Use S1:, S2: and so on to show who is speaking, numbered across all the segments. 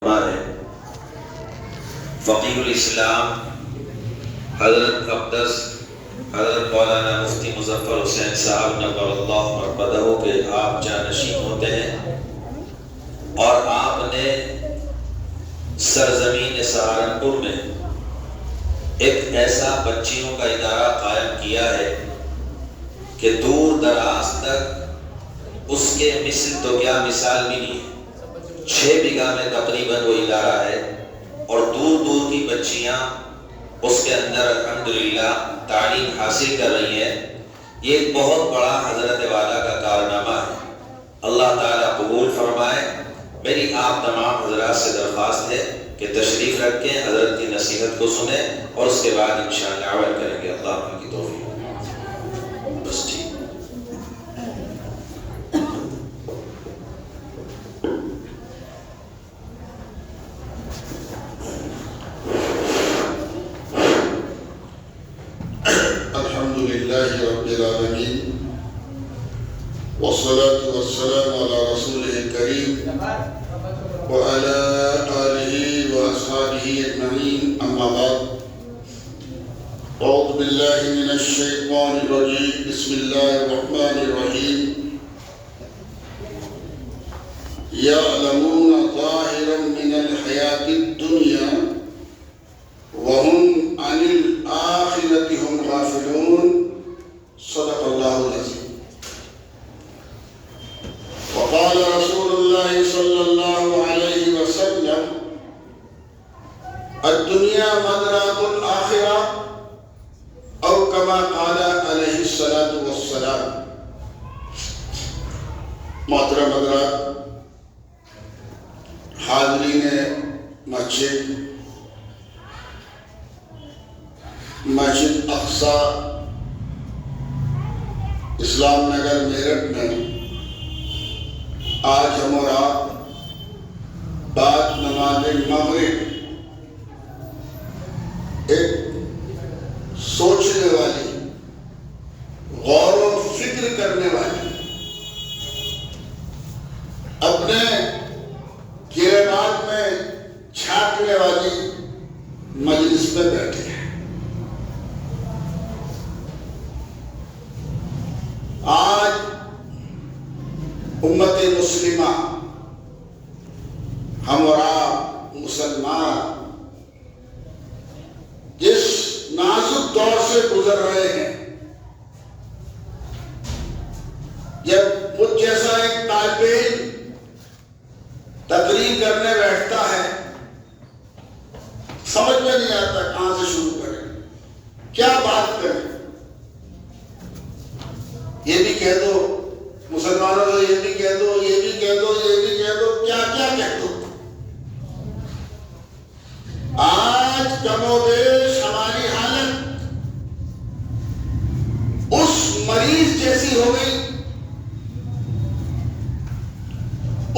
S1: ہمارے فقیہ الاسلام حضرت اقدس حضرت مولانا مفتی مظفر حسین صاحب نور اللہ مرقدہ کے آپ جانشین ہوتے ہیں، اور آپ نے سرزمین سہارنپور میں ایک ایسا بچیوں کا ادارہ قائم کیا ہے کہ دور دراز تک اس کے مثل تو کیا مثال بھی نہیں ہے۔ 6 بیگھہ میں تقریباً وہ ادارہ ہے، اور دور دور کی بچیاں اس کے اندر الحمدللہ تعلیم حاصل کر رہی ہیں۔ یہ ایک بہت بڑا حضرت والا کا کارنامہ ہے، اللہ تعالیٰ قبول فرمائے۔ میری آپ تمام حضرات سے درخواست ہے کہ تشریف رکھیں، حضرت کی نصیحت کو سنیں، اور اس کے بعد انشاءاللہ عمل کریں گے۔ اللہ کی توفیق۔ بس ٹھیک۔
S2: رب العالمین والصلاة والسلام على رسوله الكريم وعلى آله وأصحابه أجمعين، أما بعد، أعوذ بالله من الشيطان الرجيم، بسم الله الرحمن الرحيم، يعلمون ظاهرا من الحياة الدنيا وهم عن الآخرة هم غافلون، صدق اللہ العظیم۔ وقال رسول اللہ صلی اللہ علیہ وسلم: الدنیا مزرعۃ الآخرہ، او کما قال علیہ الصلاۃ والسلام۔ محترم حضرات، حاضرین مسجد اقصی اسلام نگر میرٹھ میں آج ہم اور آپ بعد نماز مغرب ایک سوچنے والی، غور و فکر کرنے والی، اپنے گریبان میں جھانکنے والی مجلس میں بیٹھے ہیں۔ آج امت مسلمہ، ہم اور آپ مسلمان، جس نازک دور سے گزر رہے ہیں، جب مجھ جیسا ایک طالب علم تقریر کرنے بیٹھتا ہے، سمجھ میں نہیں آتا کہاں سے شروع کریں، کیا بات کریں۔ یہ بھی کہہ دو مسلمانوں کو، یہ بھی کہہ دو، یہ بھی کہہ دو، یہ بھی کہہ دو، کیا کیا کہہ دو۔ آج کم و بیش ہماری حالت اس مریض جیسی ہو گئی،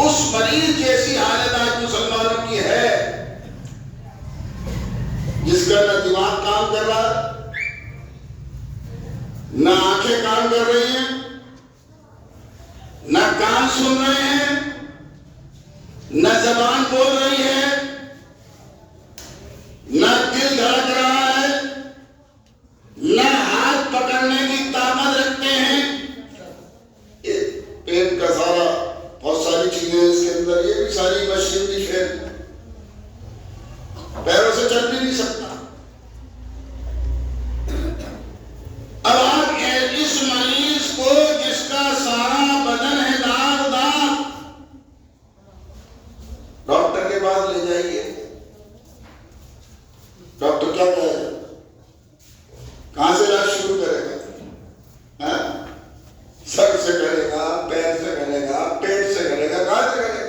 S2: اس مریض جیسی حالت آج مسلمانوں کی ہے، جس کا نہ دماغ کام کر رہا، نہ آنکھیں کام کر رہی ہیں، نہ کان سن رہے ہیں، نہ زبان بول رہی ہے، نہ دل دھڑک رہا ہے، نہ ہاتھ پکڑنے کی طاقت رکھتے ہیں۔ پیٹ کا سارا بہت ساری چیزیں اس کے اندر، یہ بھی ساری مشینری فیل، پیروں سے چل بھی نہیں سکتا۔ اب آپ اس مریض کو، جس کا سارا بدن ہے داغ داغ، ڈاکٹر کے پاس لے جائیے، ڈاکٹر کیا کہے گا؟ کہاں سے علاج شروع کرے گا؟ سر سے کرے گا، پیر سے کرے گا، پیٹ سے کرے گا، کہاں سے کرے گا؟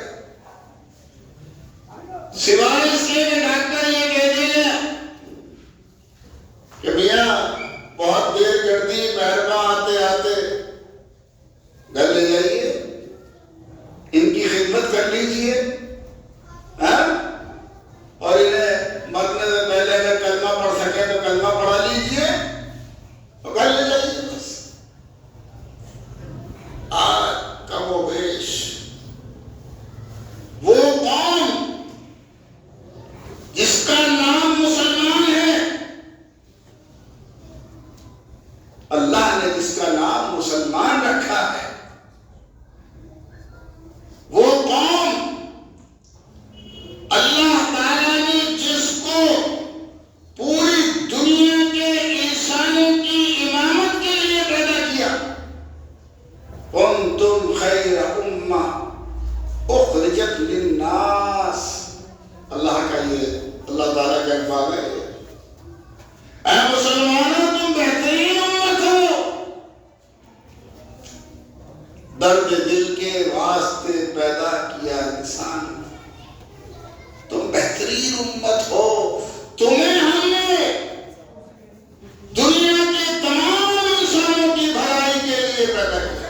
S2: سوائے اس کے کہ ڈاکٹر یہ کہہ دے گا کہ میاں بہت دیر کر دی، مہرباں آتے آتے گھر لے جائیے، ان کی خدمت کر لیجئے، اور انہیں مرنے سے پہلے اگر کلمہ پڑھ سکے تو کلمہ پڑھا لیجئے اور گھر لے جائیے۔ بس آج کم و بیش وہ قوم درد دل کے واسطے پیدا کیا انسان. تم بہترین امت ہو. تمہیں ہم نے دنیا کے تمام انسانوں کی بھلائی کے لیے پیدا کیا.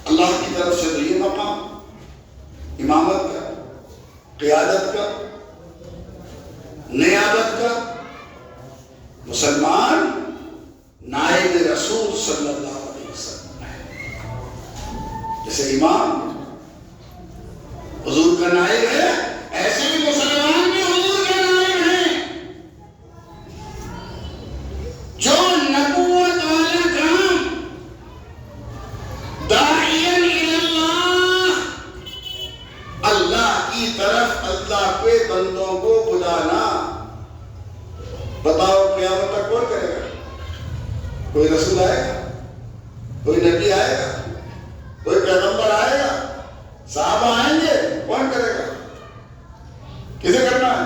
S2: اللہ کی طرف سے تو یہ مقام امامت کا، قیادت کا، نیابت کا. مسلمان نائب رسول صلی اللہ علیہ وسلم ہے. جیسے امام حضور کا نائب ہے، ایسے بھی مسلمان بھی حضور کے نائب ہیں. جو نبوت والا کام داعین اللہ، اللہ کی طرف اللہ کے بندوں کو بلانا. بتاؤ قیامت تک کون کرے گا؟ کوئی رسول آئے گا؟ کوئی نبی آئے گا؟ کوئی پیغمبر آئے گا؟ صحابہ آئیں گے؟ کون کرے گا؟ کسے کرنا ہے؟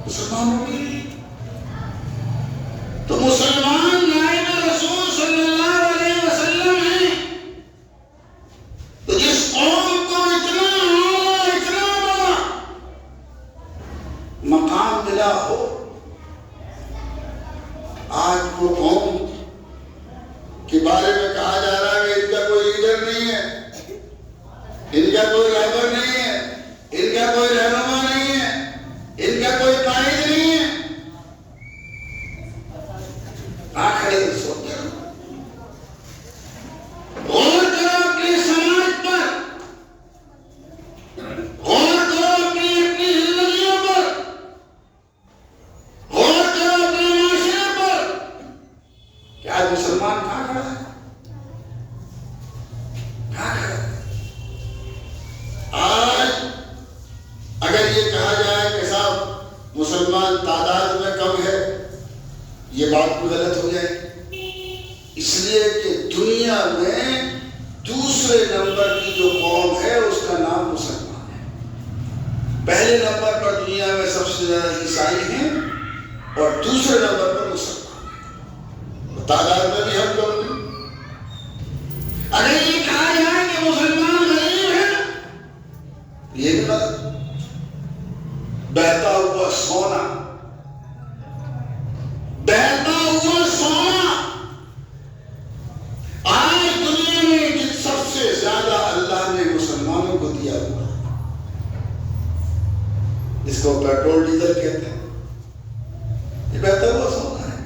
S2: مسلمانوں کے لیے. تو مسلمان نائب رسول صلی اللہ علیہ وسلم ہیں. تو جس قوم کو اتنا بڑا مقام ملا ہو، آج وہ قوم کے بارے میں کہا جا رہا ہے کہ ان کا کوئی لیڈر نہیں ہے، ان کا کوئی رہبر نہیں ہے، ان کا کوئی رہنما نہیں ہے، ان کا کوئی قائد نہیں ہے. کھڑے سوچ غور کرو اپنے سماج پر، غور کرو اپنی زندگیوں پر، غور کرو اپنے معاشرے پر. کیا مسلمان کہاں کھڑا ہے؟ کہاں کھڑا ہے؟ آج اگر یہ کہا جائے کہ صاحب مسلمان تعداد میں کم ہے، یہ بات بھی غلط ہو جائے. اس لیے کہ دنیا میں دوسرے نمبر کی جو قوم ہے اس کا نام مسلمان ہے. پہلے نمبر پر دنیا میں سب سے زیادہ عیسائی ہیں اور دوسرے نمبر پر مسلمان ہیں. تعداد میں بھی ہم کم نہیں. اگر یہ کہا جائے کہ مسلمان غریب ہے، یہ بھی غلط. بہتا ہوا سونا، بہتا ہوا سونا. آج دنیا میں جس سب سے زیادہ اللہ نے مسلمانوں کو دیا ہوا، اس کو پیٹرول ڈیزل کہتے ہیں. یہ بہتا ہوا سونا ہے.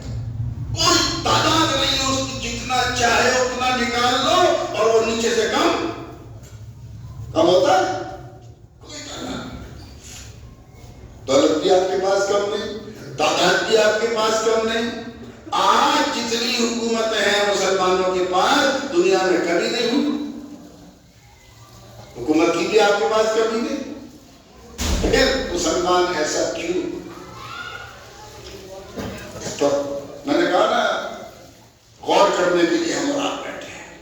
S2: کوئی تعداد نہیں ہے اس کی، جتنا چاہے اتنا نکال لو اور وہ نیچے سے کم ہوتا ہے. کوئی تعداد دولت بھی آپ کے پاس کم نہیں، تعداد بھی آپ کے پاس کم نہیں. آج جتنی حکومتیں ہیں مسلمانوں کے پاس دنیا میں کبھی نہیں ہوئی. حکومت کی بھی آپ کے پاس کبھی نہیں. پھر مسلمان ایسا کیوں؟ تو میں نے کہا نا، غور کرنے کے لیے ہم اور آپ بیٹھے ہیں،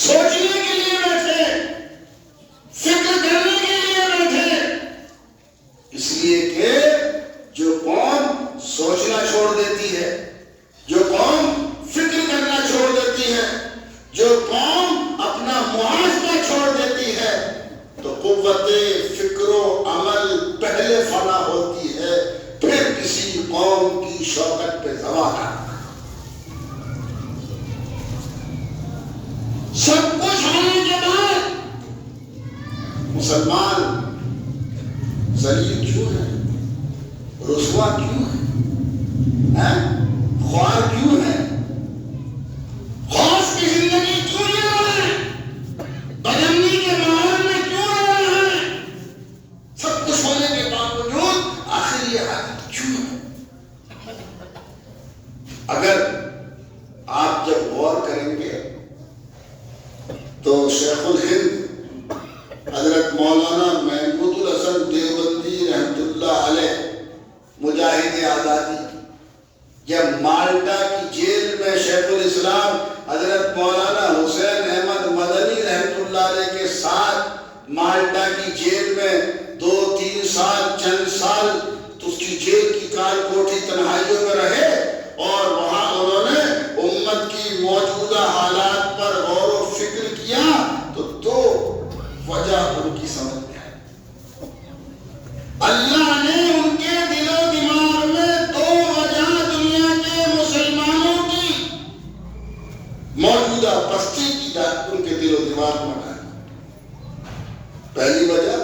S2: سوچنے کے لیے بیٹھے، فکر کرنے کے لیے بیٹھے. اس لیے کہ جو قوم سوچنا چھوڑ دیتی ہے، جو قوم فکر کرنا چھوڑ دیتی ہے، جو قوم اپنا محاسبہ چھوڑ دیتی ہے، تو قوت فکر و عمل پہلے فنا ہوتی ہے، پھر کسی قوم کی شوکت پہ زوال آتا ہے. سب کچھ ہونے کے بعد مسلمان ذلیل کیوں ہے؟ رسوا کیوں ہے؟ خوار کیوں ہے؟ خوف کی زندگی کیوں جی رہا ہے؟ بدامنی کے ماحول میں کیوں رہ رہا ہے؟ سب کچھ ہونے کے باوجود آخر یہ حالت کیوں ہے؟ اگر آپ جب غور کریں گے تو شیخ الہند حضرت مولانا محمود الحسن دیوبندی رحمت اللہ علیہ، مجاہد آزادی، جب مالٹا کی جیل میں شیخ الاسلام حضرت مولانا حسین احمد مدنی رحمت اللہ علیہ کے ساتھ مالٹا کی جیل میں 2-3 سال چند سال تو اس کی جیل کی کال کوٹھی تنہائیوں میں رہے، اور وہاں انہوں نے امت کی موجودہ حالات پر غور و فکر کیا تو دو وجہ ان کی سمجھ میں آئی۔ اللہ نے ان کے دل و دماغ میں دو وجہ دنیا کے مسلمانوں کی موجودہ پستی کی ان کے دل و دماغ میں ڈالی۔ پہلی وجہ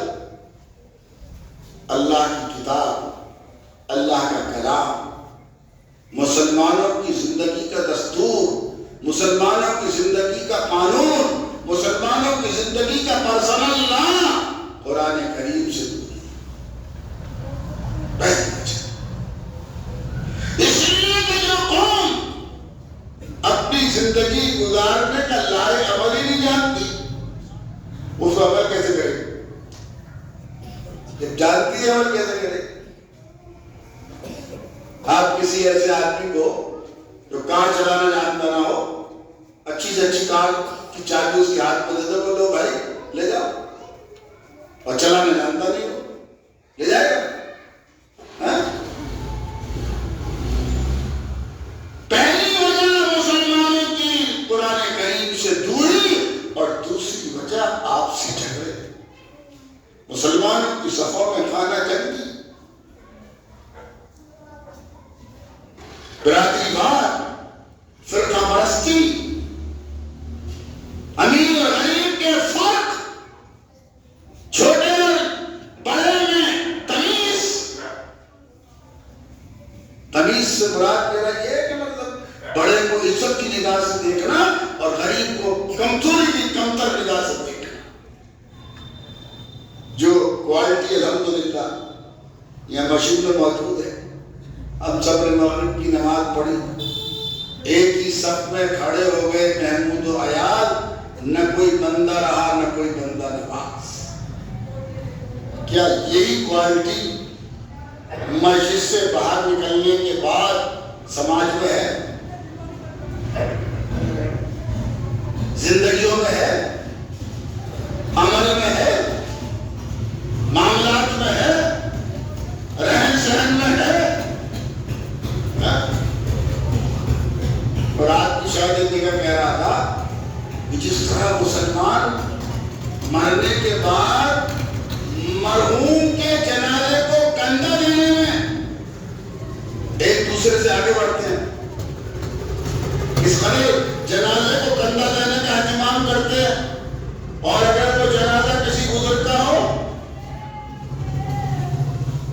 S2: اللہ کی کتاب، اللہ کا کلام، مسلمانوں کی زندگی کا دستور، مسلمانوں کی زندگی کا قانون، مسلمانوں کی زندگی کا پرسنل لا قرآن کریم سے دوری۔ پہلی وجہ اس لیے کہ جو قوم اپنی زندگی گزارنے کا لائق عمل ہی نہیں جانتی، اس کو عمل کیسے کرے؟ جب جانتی ہے عمل کیسے کرے؟ آپ کسی ایسے آدمی کو جو کار چلانا جانتا نہ ہو، اچھی سے اچھی کار کی چابی اس کے ہاتھ میں دے دو، بولو بھائی لے جاؤ، اور چلانا جانتا نہیں ہو، لے جائے گا؟ پہلی وجہ مسلمانوں کی قرآن کریم سے دوری، اور دوسری وجہ آپسی جھگڑے۔ مسلمانوں کی صفوں میں خانہ جنگی، برادری وار، فرقہ پرستی، امیر اور غریب کے فرق، چھوٹے اور بڑے میں تمیز۔ تمیز سے مراد میرا یہ ہے کہ مطلب بڑے کو عزت کی نگاہ سے دیکھنا اور غریب کو کمزوری کی کمتر نگاہ سے دیکھنا۔ جو کوالٹی الحمدللہ یہاں مشین میں موجود ہے۔ ہم سب نے مغرب کی نماز پڑھی، ایک ہی صف میں کھڑے ہو گئے محمود و عیاض، نہ کوئی بندہ رہا نہ کوئی بندہ نواز۔ کیا یہی کوالٹی مسجد سے باہر نکلنے کے بعد سماج میں ہے، زندگیوں میں ہے، عمل میں ہے، معاملات میں ہے، رہن سہن میں ہے؟ اور آج کی شاید ایک جگہ کہہ رہا تھا کہ جس طرح مسلمان مرنے کے بعد مرحوم کے جنازے کو کندھا دینے میں ایک دوسرے سے آگے بڑھتے ہیں، اس قدر جنازے کو کندھا دینے کا اہتمام کرتے ہیں، اور اگر وہ جنازہ کسی بزرگ کا ہو،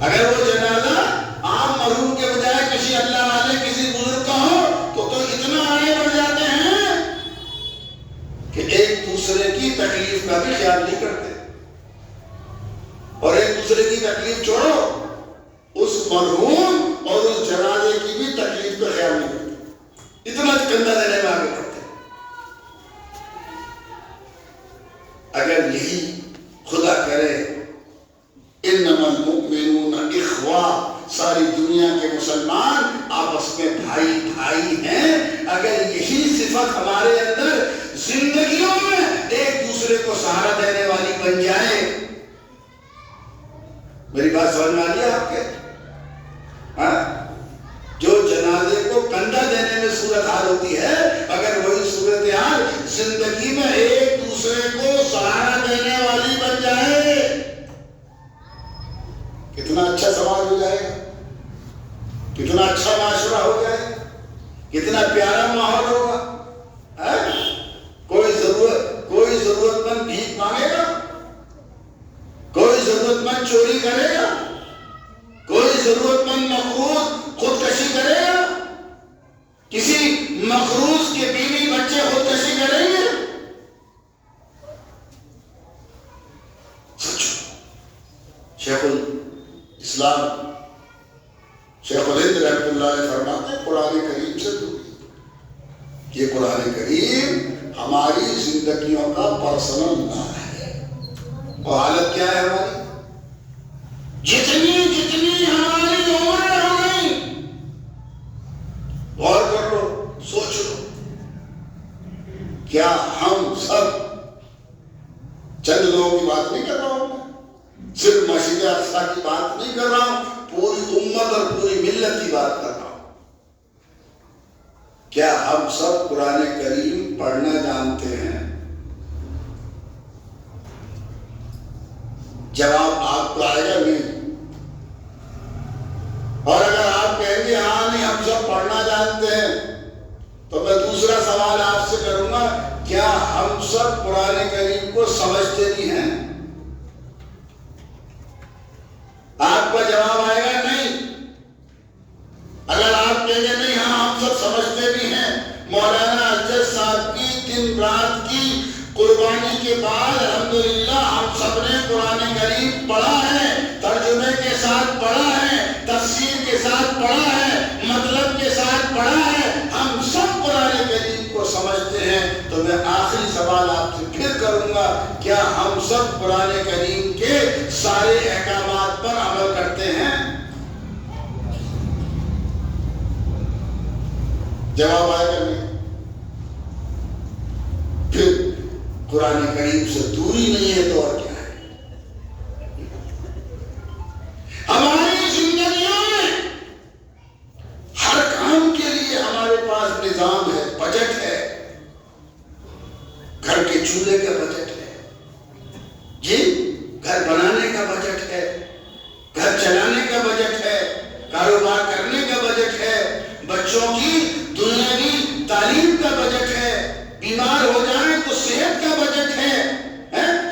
S2: اگر وہ جنازہ عام مرحوم کے بجائے کسی اللہ والے کسی بزرگ کا ہو تو اتنا آگے بڑھ جاتے ہیں کہ ایک دوسرے کی تکلیف کا بھی خیال نہیں کرتے، اور ایک دوسرے کی تکلیف چھوڑو، اس مرحوم اور اس جنازے کی بھی تکلیف کا خیال نہیں کرتے، اتنا کندھا دینے میں آگے بڑھتے ہیں۔ اگر یہی خدا کرے انما المؤمنون اخوہ، ساری دنیا کے مسلمان آپس میں بھائی بھائی ہیں، اگر یہی صفت ہمارے اندر زندگیوں میں ایک دوسرے کو سہارا دینے والی بن جائے، میری بات سمجھ میں آ رہی ہے آپ کے؟ جو جنازے کو کندھا دینے میں صورتحال ہوتی ہے، اگر وہی صورتحال زندگی میں ایک دوسرے کو سہارا دینے والی بن جائے، کتنا اچھا سماج ہو جائے گا، کتنا اچھا معاشرہ ہو جائے گا، کتنا پیارا ماحول ہوگا۔ کوئی ضرورت مند بھیک مانگے گا، کوئی ضرورت مند چوری کرے گا، کوئی ضرورت مند مقروض خودکشی کرے گا، کسی مقروض کے بیوی بچے خودکشی کریں گے؟ شیخ الاسلام شیخ الہند رحمۃ اللہ علیہ فرماتے ہیں قرآن کریم سے دوری، یہ قرآن کریم ہماری زندگیوں کا پرسنل لا ہے، اور حالت کیا ہے ہماری؟ جتنی ہماری عمر ہو گئی، غور کر لو، سوچ لو، کیا ہم سب، چند لوگوں کی بات نہیں کر رہا ہوں، صرف مسجد اقصیٰ کی بات نہیں کر رہا ہوں، پوری امت اور پوری ملت کی بات کر رہا ہوں، کیا ہم سب قرآن کریم پڑھنا جانتے ہیں؟ جواب آپ کو آئے گا نہیں. اور اگر آپ کہیں گے ہاں نہیں ہم سب پڑھنا جانتے ہیں، تو میں دوسرا سوال آپ سے کروں گا، کیا ہم سب قرآن کریم کو سمجھتے بھی ہیں؟ آپ کا جواب آئے گا نہیں. اگر آپ کہیں گے نہیں ہاں ہم سب سمجھتے بھی ہیں، مولانا اجز صاحب کی دن رات کی قربانی کے بعد الحمدللہ ہم سب نے قرآن کریم پڑھا ہے، ترجمے کے ساتھ پڑھا ہے، تفسیر کے ساتھ پڑھا ہے، مطلب کے ساتھ پڑھا ہے، ہم سب قرآن کریم کو سمجھتے ہیں. تو میں آخری سوال آپ سے پھر کروں گا، کیا ہم سب قرآن کریم کے سارے احکامات پر عمل کرتے ہیں؟ جواب آئے گا نہیں. پھر قرآن کریم سے دوری نہیں ہے تو اور کیا ہے؟ ہماری زندگیوں میں ہر کام کے لیے ہمارے پاس نظام ہے، بجٹ ہے. گھر کے چولہے کا بجٹ ہے جی، گھر بنانے کا بجٹ ہے، گھر چلانے کا بجٹ ہے، کاروبار کرنے کا بجٹ ہے، بچوں کی دنیاوی تعلیم کا بجٹ ہے، بیمار ہو جائیں تو صحت کا بجٹ ہے،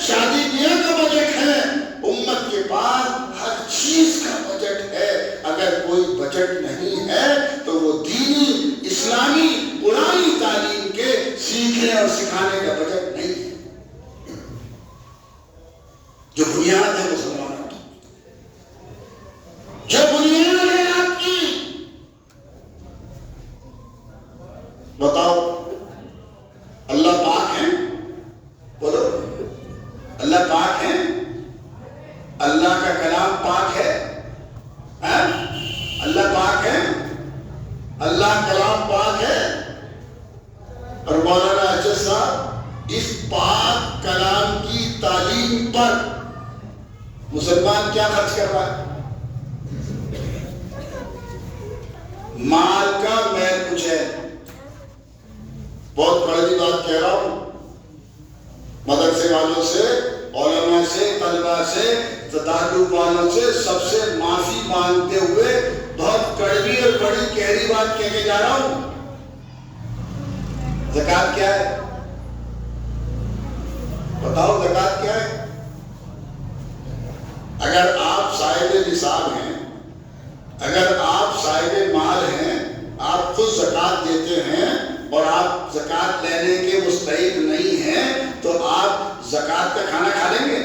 S2: شادی بیاہ کا بجٹ ہے. امت کے پاس ہر چیز کا بجٹ ہے. اگر کوئی بجٹ نہیں ہے تو وہ دینی اسلامی قرآنی تعلیم کے سیکھنے اور سکھانے کا بجٹ نہیں ہے، جو بنیاد ہے مسلمانوں کی، جو بنیاد ہے آپ کی. بتاؤ اللہ پاک ہے؟ بولو اللہ پاک ہے؟ اللہ کا کلام پاک ہے؟ اللہ پاک ہے؟ اللہ کلام پاک ہے؟ اور مولانا اجز صاحب اس پاک کلام کی تعلیم پر مسلمان کیا خرچ کر رہا ہے؟ مال کا میل کچھ ہے. بہت بڑی بات کہہ رہا ہوں، مدرسے والوں سے، علماء سے، طلباء سے، تعلق والوں سے سب سے معافی مانگتے ہوئے بہت کڑوی اور بڑی گہری بات کہہ کے جا رہا ہوں. زکوٰۃ کیا ہے؟ بتاؤ زکوٰۃ کیا ہے؟ اگر آپ صاحب نصاب ہیں، اگر آپ صاحب مال ہیں، آپ خود زکوٰۃ دیتے ہیں اور آپ زکوٰۃ لینے کے مستحق نہیں ہیں، تو آپ زکوٰۃ کا کھانا کھا لیں گے؟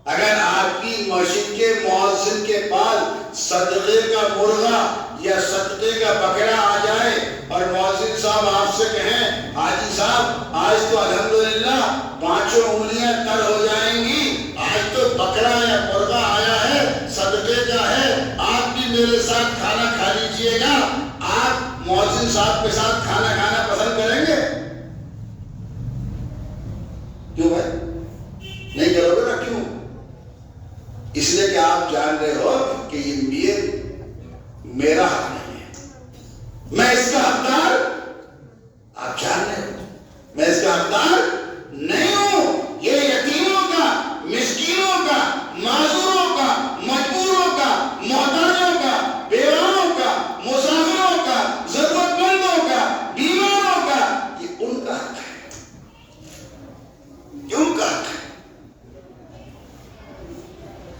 S2: اگر آپ کی مسجد کے مؤذن کے پاس صدقے کا مرغا یا صدقے کا بکرا آ جائے اور مؤذن صاحب آپ سے کہیں حاجی صاحب آج تو الحمدللہ 5 انگلیاں تر ہو جائیں گی، آج تو بکرا یا مرغا آیا ہے، صدقے کا ہے، آپ بھی میرے ساتھ کھانا کھا لیجئے گا، آپ مؤذن صاحب کے ساتھ کھانا کھانا پسند کریں گے؟ کیوں بھائی نہیں کرو گے نا؟ کیوں؟ اس لیے کہ آپ جان رہے ہو کہ یہ میرا حق نہیں ہے، میں اس کا حقدار، آپ جان رہے ہو میں اس کا حقدار نہیں ہوں. یہ یتیموں کا، مسکینوں کا، معذوروں کا، مجبوروں کا، محتاجوں کا، بیواؤں کا، مسافروں کا، ضرورت مندوں کا، بیماروں کا، یہ ان کا حق ہے، یہ ان کا حق ہے.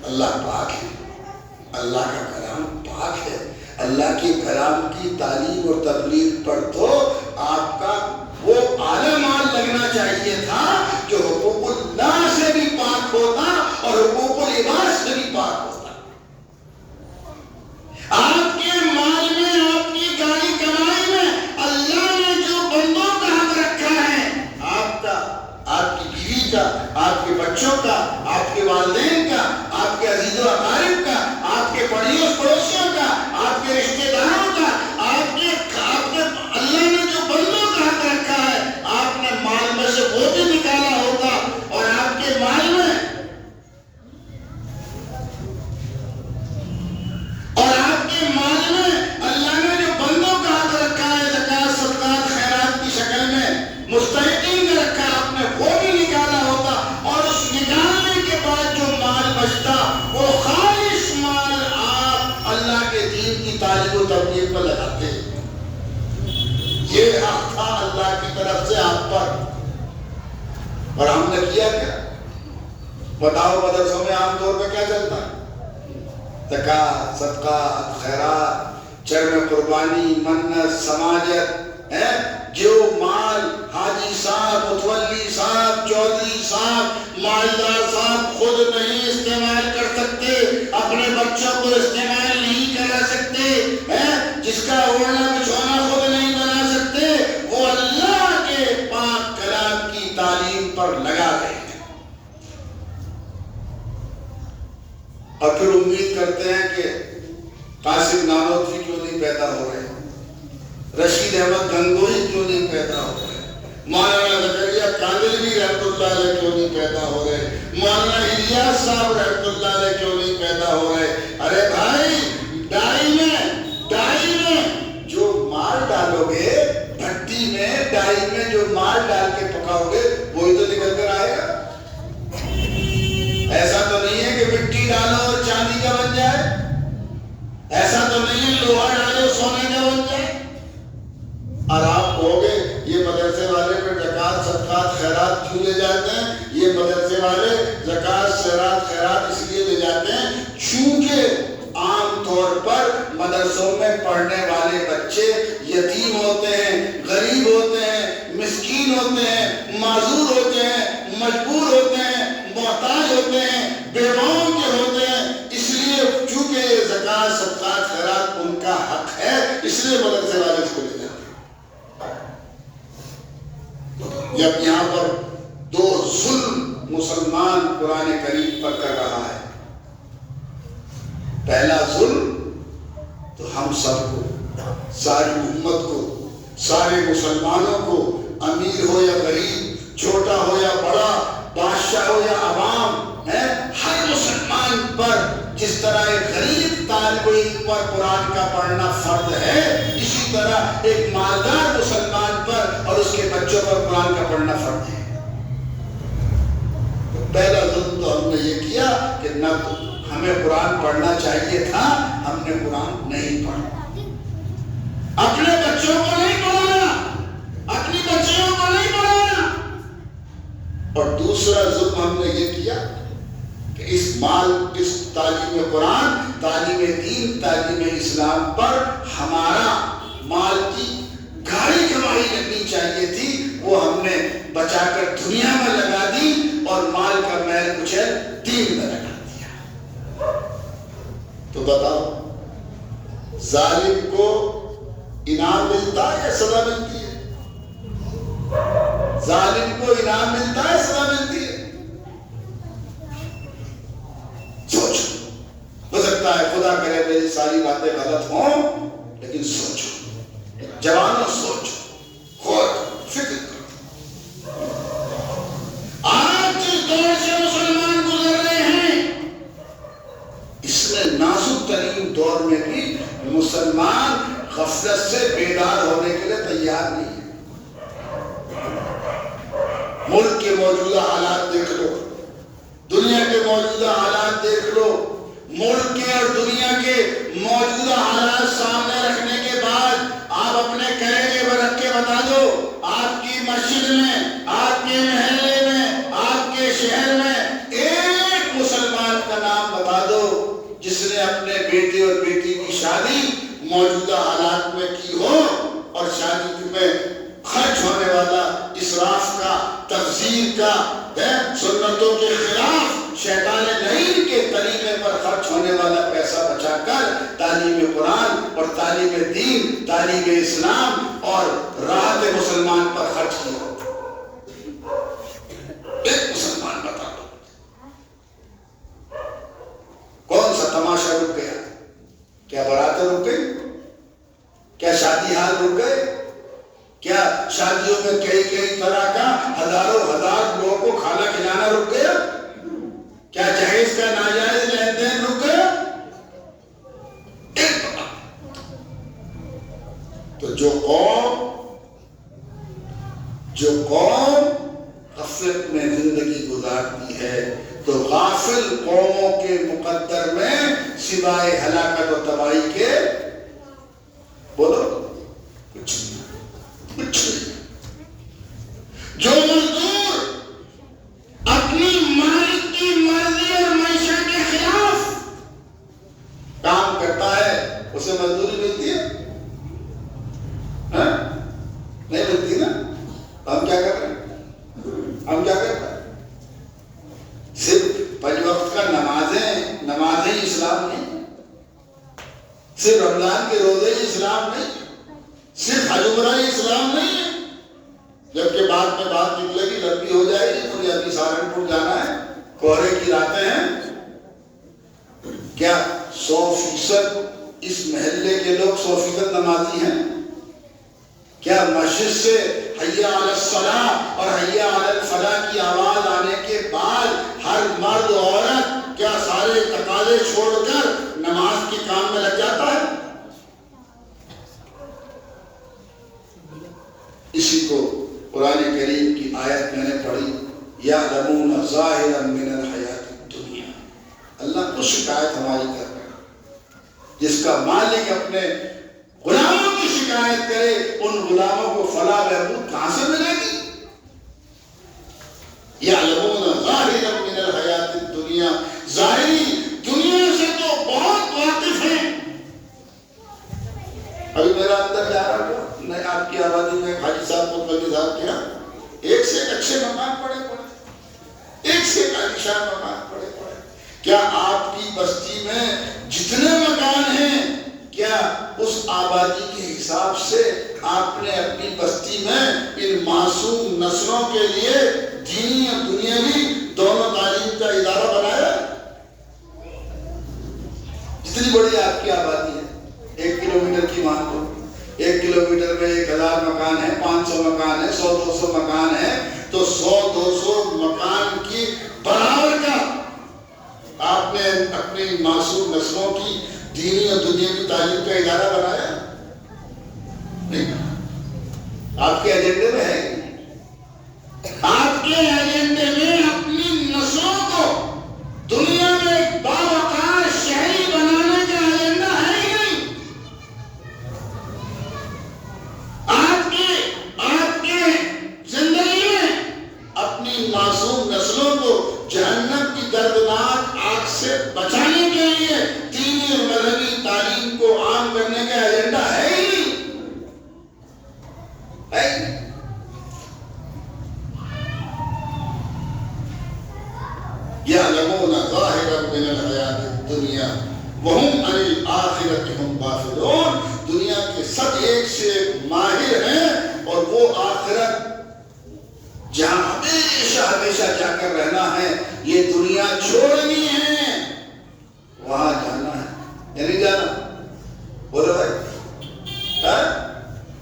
S2: اللہ پاک ہے، اللہ کا کلام پاک ہے. اللہ کے کلام کی تعلیم اور تبلیغ پر تو آپ کا وہ اعلیٰ مال لگنا چاہیے تھا جو حقوق اللہ سے بھی پاک ہوتا اور حقوق العباد سے بھی پاک ہوتا. آپ کے مال میں، آپ کی گاڑی کمائی میں اللہ نے جو بندوں کا حق رکھا ہے، آپ کا، آپ کی بیوی کا، آپ کے بچوں کا، آپ کے والدین کا، آپ کے عزیز و اقارب کا، آپ کے پڑوسیوں کا، آپ کے رشتہ داروں کا، آپ کے اللہ نے جو بندوں کا حق رکھا ہے، آپ نے مال میں سے وہ بھی نکالا ہوگا. اور آپ کے مال میں، اور آپ کے مال میں اللہ نے اور ہم نے کیا کیا؟ بتاؤ مدرسوں میں عام طور پہ کیا چلتا ہے؟ زکوٰۃ، صدقات، خیرات، چرم قربانی، منت، سماجت ہے۔ جو مال حاجی صاحب، متولی صاحب، چودھری صاحب، مالدار صاحب خود نہیں استعمال کر سکتے، اپنے بچوں کو استعمال نہیں کرا سکتے ہیں، جس کا اوڑھنا بچھونا خود نہیں بنا سکتے، وہ اللہ کے پاک کلام کی تعلیم پر لگا گئے ہیں، اور پھر امید کرتے ہیں کہ قاسم نانوتوی کیوں نہیں پیدا ہو رہے، رشید احمد گنگوئی کیوں نہیں پیدا ہو رہے، مولانا زکریا کاندلوی رحمۃ اللہ علیہ کیوں نہیں پیدا ہو رہے، مولانا الیاس صاحب رحمۃ اللہ علیہ کیوں نہیں پیدا ہو رہے۔ ارے بھائی، ڈائی میں جو مال ڈالو گے، بھٹی میں ڈائی میں جو مال ڈال کے پکاؤ گے، وہی تو نکل کر آئے گا۔ ایسا تو نہیں ہے کہ مٹی ڈالو اور چاندی کا بن جائے، ایسا تو نہیں ہے لوہا ڈالو سونے کا بن جائے۔ اور آپ کہو گے یہ مدرسے والے پہ زکوٰۃ، صدقات، خیرات کیوں لے جاتے ہیں؟ یہ مدرسے والے زکوٰۃ، صدقات، خیرات اس لیے لے جاتے ہیں چونکہ عام طور پر مدرسوں میں پڑھنے والے بچے یتیم ہوتے ہیں، غریب ہوتے ہیں، مسکین ہوتے ہیں، معذور ہوتے ہیں، مجبور ہوتے ہیں، محتاج ہوتے ہیں، بیواؤں کے ہوتے ہیں۔ اس لیے چونکہ یہ زکوٰۃ، صدقات، خیرات ان کا حق ہے، اس لیے مدرسے والے اس کو لے جاتے ہیں۔ جب یہاں پر دو ظلم مسلمان قرآن کریم پر کر رہا ہے، پہلا ظلم تو ہم سب کو، ساری امت کو، سارے مسلمانوں کو، امیر ہو یا غریب، چھوٹا ہو یا بڑا، بادشاہ ہو یا عوام ہے، ہر مسلمان پر جس طرح ایک غریب طالب علم پر قرآن کا پڑھنا فرض ہے، اسی طرح ایک مالدار مسلمان پر اور اس کے بچوں پر قرآن کا پڑھنا فرض ہے۔ تو پہلا ظلم تو ہم نے یہ کیا کہ نہ تو ہمیں قرآن پڑھنا چاہیے تھا، ہم نے قرآن نہیں پڑھا، اپنے بچوں کو نہیں پڑھانا، اپنی بچیوں کو نہیں پڑھانا۔ اور دوسرا ظلم ہم نے یہ کیا کہ اس تعلیم قرآن، تعلیم دین، تعلیم اسلام پر ہمارا مال کی گاڑی کمائی لگنی چاہیے تھی، وہ ہم نے بچا کر دنیا میں لگا دی اور مال کا میل کچیل دین میں لگا دیا۔ تو بتاؤ، ظالم کو انعام ملتا ہے یا سزا ملتی ہے؟ ظالم کو انعام ملتا ہے، سزا ملتی ہے؟ سوچو، ہو سکتا ہے خدا کرے میری ساری باتیں غلط ہوں، لیکن سوچو، جوانوں سوچو، غور کرو، فکر کرو۔ آج جس دور سے مسلمان گزر رہے ہیں، اس میں نازک ترین دور میں بھی مسلمان غفلت سے بیدار ہونے کے لیے تیار نہیں ہے۔ ملک کے موجودہ حالات دیکھ لو، دنیا کے موجودہ حالات دیکھ لو، ملک کے اور دنیا کے موجودہ حالات سامنے رکھنے کے بعد آپ اپنے کلیجے پر رکھ کے بتا دو، آپ کی مسجد میں، آپ کے محلے میں، آپ کے شہر میں ایک مسلمان کا نام بتا دو جس نے اپنے بیٹے اور بیٹی کی شادی موجودہ حالات میں کی ہو، اور شادی میں خرچ ہونے والا اسراف کا، تبذیر کا، سنتوں کے خلاف شیطان لعین کے طریقے پر خرچ ہونے والا پیسہ بچا کر تعلیم قرآن اور تعلیم دین، تعلیم اسلام اور راحت مسلمان پر خرچ کیا۔ ایک مسلمان بتا دو، کون سا تماشا رک گیا؟ کیا باراتیں رک گئی؟ کیا شادی حال رک گئے؟ کیا شادیوں میں کئی طرح کا ہزاروں ہزار لوگوں کو کھانا کھلانا رک گیا؟ کیا جہیز کا ناجائز لین دین رک گیا؟ ایک بتا۔ تو جو قوم غفلت میں زندگی گزارتی ہے، تو غافل قوموں کے مقدر میں سوائے ہلاکت و تباہی کے بولو کچھ نہیں۔ جو مزدور رمضان کے روزے ہی اسلام نہیں ہے، صرف حج عمرہ ہی اسلام نہیں ہے. جبکہ بعد میں بات نکلے گی، لمبی ہو جائے گی، مجھے ابھی سہارنپور جانا ہے، کوہرے کی راتیں ہیں. کیا 100% اس محلے کے لوگ 100% نمازی ہیں؟ کیا مسجد سے حی علی الصلاۃ اور حی علی الفلاح کی آواز آنے کے بعد ہر مرد عورت کیا سارے تقاضے چھوڑ کر نماز کے کام میں لگ جاتا ہے؟ اسی کو قرآن کریم کی آیت میں نے پڑھی، یعلمون ظاہرا من الحیات الدنیا. اللہ کو شکایت ہماری کر رہا ہے. جس کا مالک اپنے غلاموں کی شکایت کرے، ان غلاموں کو فلاح بہبود کہاں سے ملے گی؟ یعلمون ظاہرا من الحیات الدنیا، ظاہری دنیا سے تو بہت واقف ہیں. ابھی میرا اندر جا رہا تھا، میں آپ کی آبادی میں حاجی صاحب کو مولوی صاحب کیا، ایک سے ایک اچھے مکان پڑے پڑے، ایک سے ایک عالیشان مکان پڑے پڑے. کیا آپ کی بستی میں جتنے مکان ہیں، کیا اس آبادی کے حساب سے آپ نے اپنی بستی میں ان معصوم نسلوں کے لیے دینی اور دنیاوی دونوں تعلیم کا ادارہ بنایا؟ جتنی بڑی آپ کی آبادی ہے، 1 کلومیٹر کی مان لو، 1 کلومیٹر میں 1000 مکان ہے، 500 مکان ہے، 100-200 مکان ہے، تو 100-200 مکان کی برابر کا آپ نے اپنی معصوم نسلوں کی دینی اور دنیا کی تعلیم کا ادارہ بنایا؟ نہیں. آپ کے ایجنڈے میں ہے، آپ کے ایجنڈے میں اپنی نسلوں کو دنیا میں ایک باوقار شہری بنانے کا ایجنڈا ہے ہی نہیں. آپ کے زندگی میں اپنی معصوم نسلوں کو جہنم کی دردناک آگ سے بچانے کے لیے دینی اور مذہبی تعلیم کو عام کرنے کا ایجنڈا ہے ہی نہیں. یعلمون ظاہرا من الحیات الدنیا وہم عن الآخرۃ ہم غافلون. دنیا کے سب ایک سے ایک ماہر ہیں، اور وہ آخرت جہاں ہمیشہ جا کر رہنا ہے، یہ دنیا چھوڑنی ہے، وہاں جانا ہے یا نہیں جانا؟ بولو بھائی،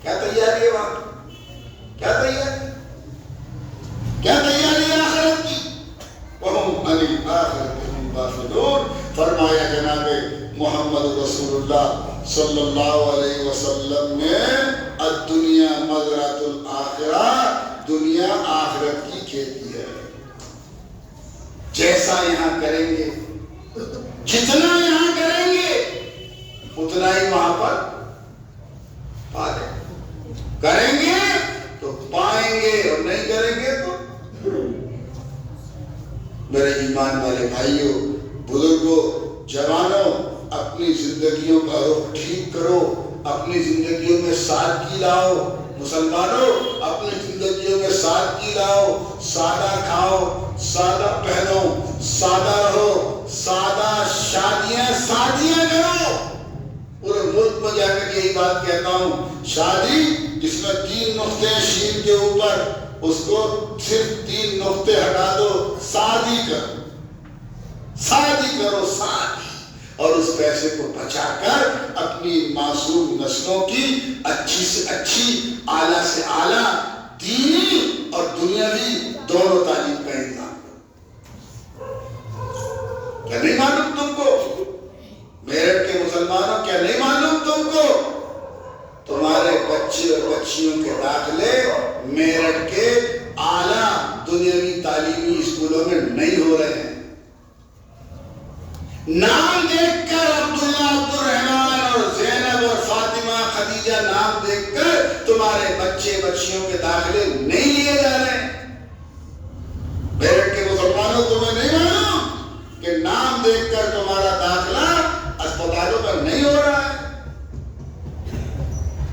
S2: کیا تیاری ہے وہاں؟ کیا تیاری ہے آخرت کی؟ وَهُمْ عَنِ الْآخِرَةِ هُمْ غَافِلُونَ. فرمایا جناب محمد رسول اللہ صلی اللہ علیہ وسلم نے، الدنیا مزرعۃ الآخرہ، دنیا آخرت کی کھیتی ہے. جیسا یہاں کریں گے، جتنا یہاں کریں گے، اتنا ہی وہاں پر پا لیں گے. کریں گے تو پائیں گے، اور نہیں کریں گے تو. میرے ایمان والے بھائیوں، بزرگوں، جوانوں، اپنی زندگیوں کا رخ ٹھیک کرو، اپنی زندگیوں میں سادگی لاؤ. مسلمانوں، اپنی زندگیوں میں سادگی لاؤ. سادہ کھاؤ، سادہ پہنو، سادہ رہو، سادہ شادیاں کرو. پورے ملک میں جا کر یہی بات کہتا ہوں، شادی جس میں 3 نقطے ہیں شین کے اوپر، اس کو صرف 3 نقطے ہٹا دو، شادی کرو، اور اس پیسے کو بچا کر اپنی معصوم نسلوں کی اچھی سے اچھی، اعلیٰ سے اعلیٰ دینی اور دنیاوی دونوں تعلیم کا انتظام کرو. کیا نہیں معلوم تم کو؟ میرٹھ کے مسلمانوں، کیا نہیں معلوم تم کو؟ تمہارے بچے اور بچیوں کے داخلے میرٹھ کے اعلیٰ دنیاوی تعلیمی اسکولوں میں نہیں ہو رہے ہیں. نام دیکھ کر عبداللہ، عبدالرحمن اور زینب اور فاطمہ، خدیجہ نام دیکھ کر تمہارے بچے بچیوں کے داخلے نہیں لیے جا رہے ہیں. میرٹھ کے مسلمانوں، تمہیں نہیں معلوم کہ نام دیکھ کر تمہارا داخلہ اسپتالوں پر نہیں ہو رہا ہے؟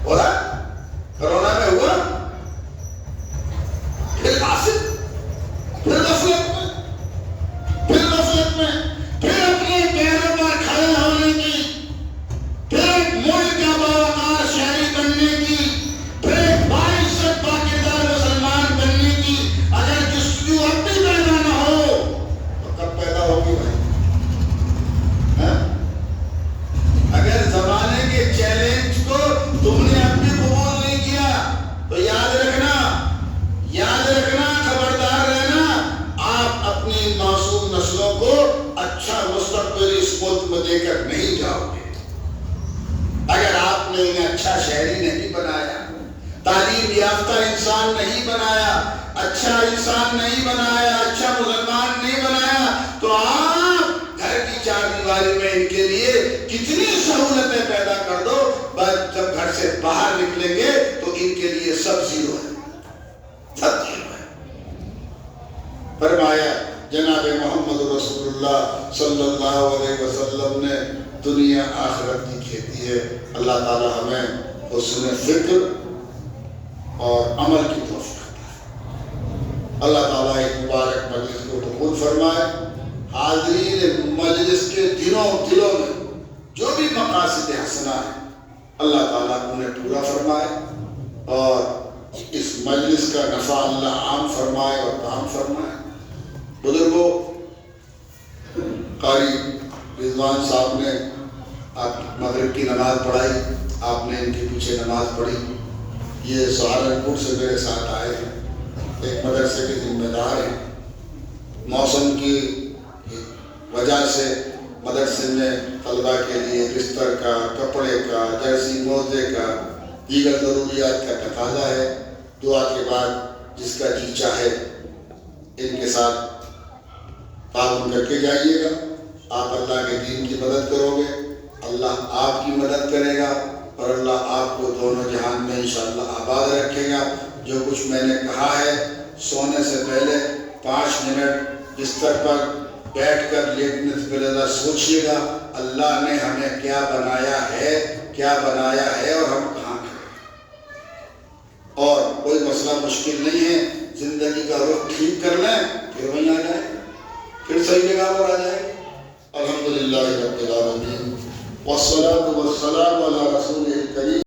S2: ہو رہا ہے؟ کرونا میں ہوا، پھر حاصل، پھر غفلت میں، پھر اپنے پیروں پر کھڑے ہونے کی، پھر ایک ملک اچھا شہری نہیں بنایا، تعلیم یافتہ انسان نہیں بنایا، اچھا انسان نہیں بنایا، اچھا مسلمان نہیں بنایا، تو آپ گھر کی چار دیواری میں ان کے لیے کتنی سہولتیں پیدا کر دو، بس جب گھر سے باہر نکلیں گے تو ان کے لیے سب زیرو ہے، سب زیرو ہے۔ فرمایا جناب محمد رسول اللہ صلی اللہ علیہ وسلم نے دنیا آخرت کی کھیتی ہے۔ اللہ تعالی ہمیں حسن فکر اور عمل کی توفیق عطا فرمائے۔ اللہ تعالیٰ ایک مبارک مجلس کو قبول فرمائے۔ حاضرین مجلس کے دلوں میں جو بھی مقاصد حسنہ ہیں اللہ تعالیٰ انہیں پورا فرمائے، اور اس مجلس کا نفع اللہ عام فرمائے اور کام فرمائے۔ بزرگوں، قاری رضوان صاحب نے آپ مغرب کی نماز پڑھائی، آپ نے ان کے پیچھے نماز پڑھی۔ یہ سہارنپور سے میرے ساتھ آئے ہیں، ایک مدرسے کے ذمہ دار ہیں۔ موسم کی وجہ سے مدرسے میں طلبہ کے لیے بستر کا، کپڑے کا، جرسی موزے کا، دیگر ضروریات کا تقاضا ہے۔ دعا کے بعد جس کا جی چاہے ان کے ساتھ تعاون کر کے جائیے گا۔ آپ اللہ کے دین کی مدد کرو گے، اللہ آپ کی مدد کرے گا، اور اللہ آپ کو دونوں جہان میں انشاءاللہ آباد رکھے گا۔ جو کچھ میں نے کہا ہے، سونے سے پہلے 5 منٹ بستر پر بیٹھ کر لیٹنے سے پہلے ذرا سوچئے گا اللہ نے ہمیں کیا بنایا ہے اور ہم کہاں کھڑے، اور کوئی مسئلہ مشکل نہیں ہے، زندگی کا رخ ٹھیک کر لیں، پھر وہیں آ جائیں، پھر صحیح جگہ پر آ جائیں۔ الحمدللہ رب العالمین، والصلاة والسلام علی رسول الکریم۔